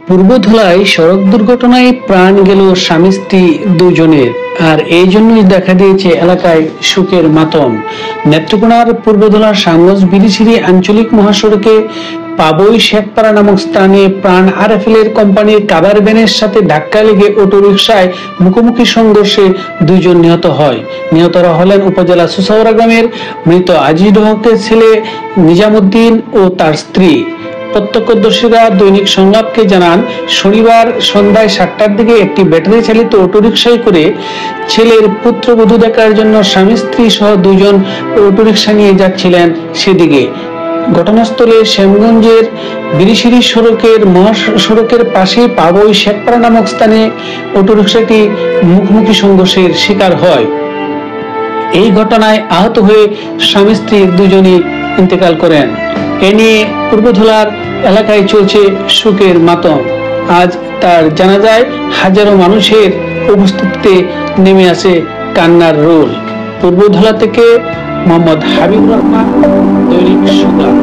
পূর্বধলায় সড়ক দুর্ঘটনায় প্রাণ গেল স্বামী স্ত্রী দুজনের। আর এই জন্যই দেখা দিয়েছে এলাকায় শোকের মাতম। নেত্রকোনার পূর্বধলার সাঙ্গজ বিরিশিরি আঞ্চলিক মহাসড়কে পাবই শেখপাড়া নামক স্থানে প্রাণ আরএফএল এর কোম্পানির কাভার ভ্যানের সাথে ধাক্কা লেগে অটোরিকশায় মুখোমুখি সংঘর্ষে দুইজন নিহত হয়। নিহতরা হলেন উপজেলা সুসাউরা গ্রামের মৃত আজিজ হকের ছেলে নিজামুদ্দিন ও তার স্ত্রী। প্রত্যক্ষদর্শীরা দৈনিক সংলাপকে জানান, শনিবার সন্ধ্যায় 7টার দিকে একটি ব্যাটারি চালিত অটোরিকশায় করে ছেলের পুত্রবধূ দেখার জন্য স্বামী স্ত্রী সহ দুজন অটোরিকশা নিয়ে যাচ্ছিলেন সেদিকে। ঘটনাস্থলে শ্যামগঞ্জের বিরিশিরি মহাসড়কের পাশে পাবই শেখপাড়া নামক স্থানে অটোরিকশাটি মুখোমুখি সংঘর্ষের শিকার হয়। এই ঘটনায় আহত হয়ে স্বামী স্ত্রী দুজনই ইন্তেকাল করেন। এ নিয়ে পূর্বধলার এলাকায় চলছে শোকের মাতম। আজ তার জানাজায় হাজারো মানুষের উপস্থিতিতে নেমে আসে কান্নার রোল। পূর্বধলা থেকে মোহাম্মদ হাবিবুর রহমান, দৈনিক সংবাদ।